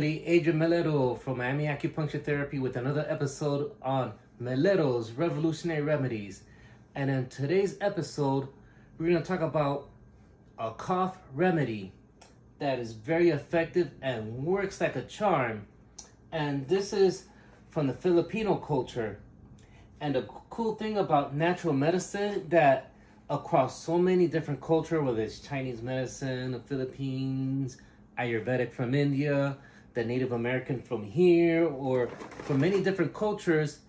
Adrian Melero from Miami Acupuncture Therapy with another episode on Melero's Revolutionary Remedies. And in today's episode, we're going to talk about a cough remedy that is very effective and works like a charm. And this is from the Filipino culture. And the cool thing about natural medicine that across so many different cultures, whether it's Chinese medicine, the Philippines, Ayurvedic from India, the Native American from here, or from many different cultures,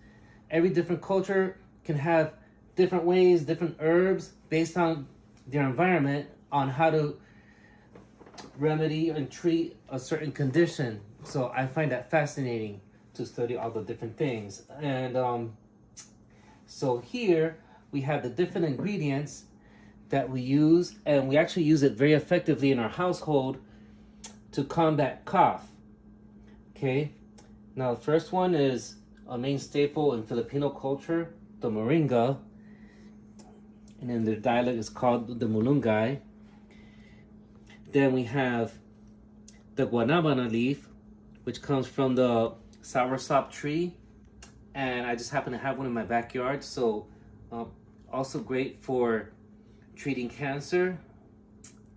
every different culture can have different ways, different herbs based on their environment on how to remedy and treat a certain condition. So I find that fascinating to study all the different things. And so here we have the different ingredients that we use, and we actually use it very effectively in our household to combat cough. Okay, now the first one is a main staple in Filipino culture, the moringa, and in their dialect it's called the mulungay. Then we have the guanabana leaf, which comes from the soursop tree, and I just happen to have one in my backyard, so also great for treating cancer,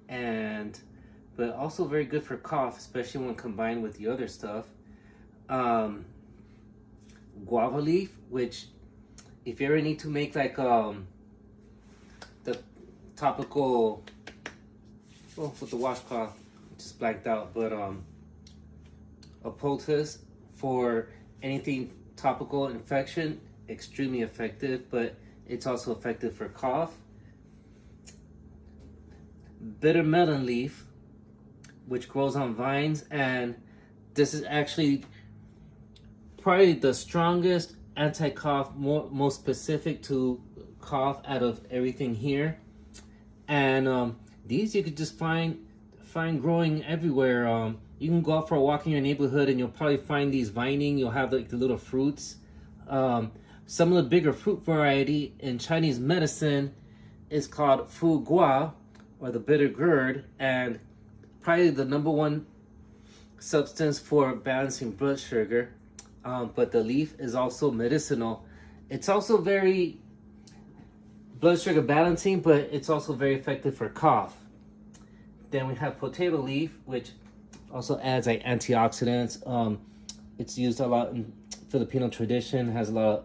but also very good for cough, especially when combined with the other stuff. Guava leaf, which if you ever need to make like the topical, with the washcloth, just blanked out, but a poultice for anything topical infection, extremely effective, but it's also effective for cough. Bitter melon leaf, which grows on vines, and this is actually probably the strongest anti-cough, most specific to cough out of everything here. And these you could just find growing everywhere. You can go out for a walk in your neighborhood and you'll probably find these vining. You'll have like the little fruits. Some of the bigger fruit variety in Chinese medicine is called fu gua, or the bitter gourd, and probably the number one substance for balancing blood sugar. But the leaf is also medicinal. It's also very blood sugar balancing, but it's also very effective for cough. Then we have potato leaf, which also adds like antioxidants. It's used a lot in Filipino tradition, has a lot of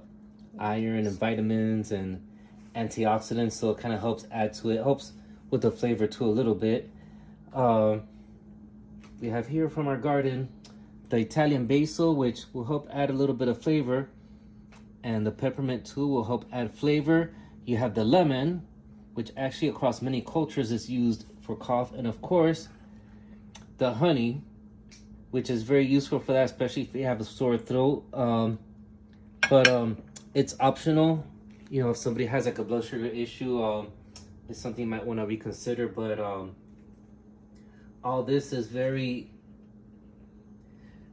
iron and vitamins and antioxidants, so it kind of helps add to it, helps with the flavor too a little bit. We have here from our garden the Italian basil, which will help add a little bit of flavor, and the peppermint too will help add flavor. You have the lemon, which actually across many cultures is used for cough, and of course the honey, which is very useful for that, especially if you have a sore throat. But it's optional. You know, if somebody has like a blood sugar issue, it's something you might want to reconsider. But all this is very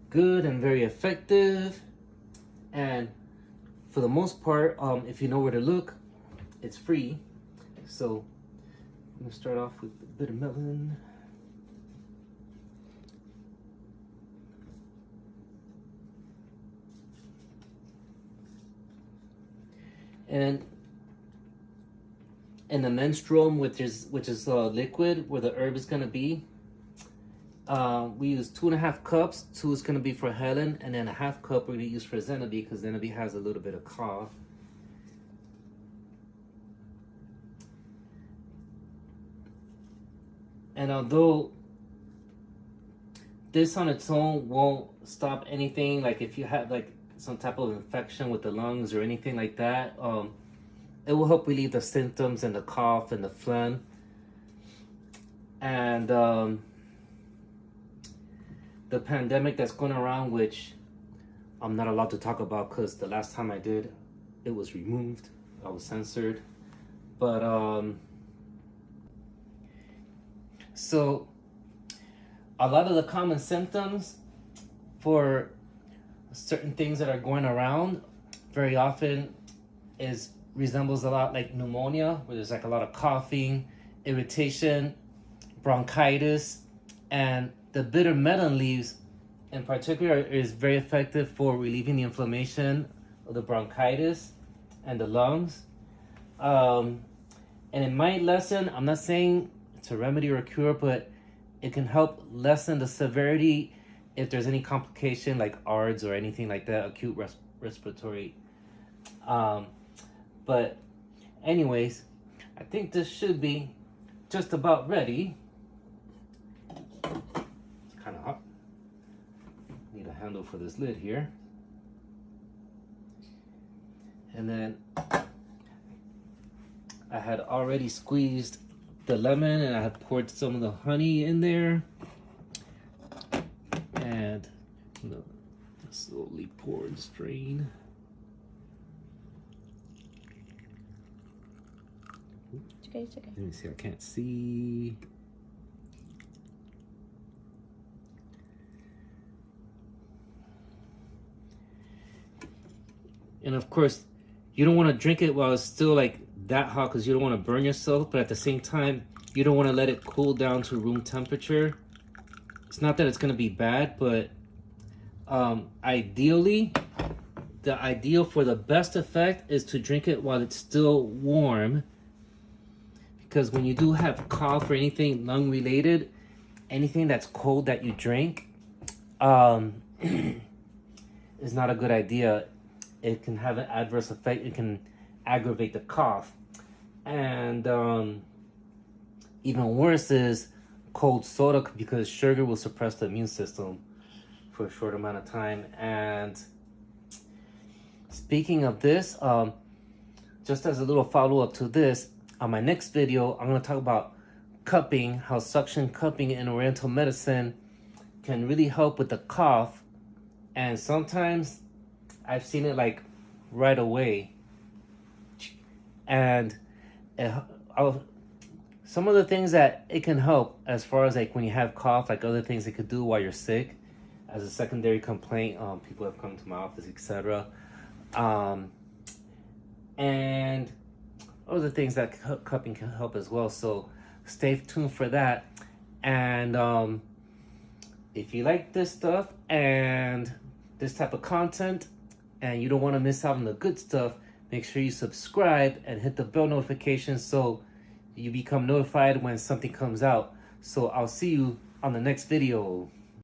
good and very effective, and for the most part, if you know where to look, it's free. So I'm gonna start off with the bitter melon. And the menstruum, which is liquid, where the herb is gonna be. We use 2.5 cups. 2 is gonna be for Helen, and then a half cup we're gonna use for Zenobi, because Zenobi has a little bit of cough. And although this on its own won't stop anything, like if you have like some type of infection with the lungs or anything like that, it will help relieve the symptoms and the cough and the phlegm. And the pandemic that's going around, which I'm not allowed to talk about because the last time I did, it was removed. I was censored. But so a lot of the common symptoms for certain things that are going around very often resembles a lot like pneumonia, where there's like a lot of coughing, irritation, bronchitis, and the bitter melon leaves in particular is very effective for relieving the inflammation of the bronchitis and the lungs. And it might lessen, I'm not saying it's a remedy or a cure, but it can help lessen the severity if there's any complication like ARDS or anything like that, acute respiratory. But anyways, I think this should be just about ready. It's kind of hot. Need a handle for this lid here. And then I had already squeezed the lemon and I had poured some of the honey in there. And slowly pour and strain. It's okay. Let me see, I can't see. And of course, you don't want to drink it while it's still like that hot because you don't want to burn yourself, but at the same time, you don't want to let it cool down to room temperature. It's not that it's going to be bad, but ideally, the ideal for the best effect is to drink it while it's still warm. Because when you do have cough or anything lung related, anything that's cold that you drink is not a good idea. It can have an adverse effect. It can aggravate the cough. And even worse is cold soda, because sugar will suppress the immune system for a short amount of time. And speaking of this, just as a little follow-up to this, on my next video, I'm going to talk about cupping, how suction cupping in oriental medicine can really help with the cough. And sometimes I've seen it like right away. And some of the things that it can help as far as like when you have cough, like other things it could do while you're sick as a secondary complaint. People have come to my office, etc. And other things that cupping can help as well. So stay tuned for that. And if you like this stuff and this type of content and you don't want to miss out on the good stuff, make sure you subscribe and hit the bell notification so you become notified when something comes out. So I'll see you on the next video.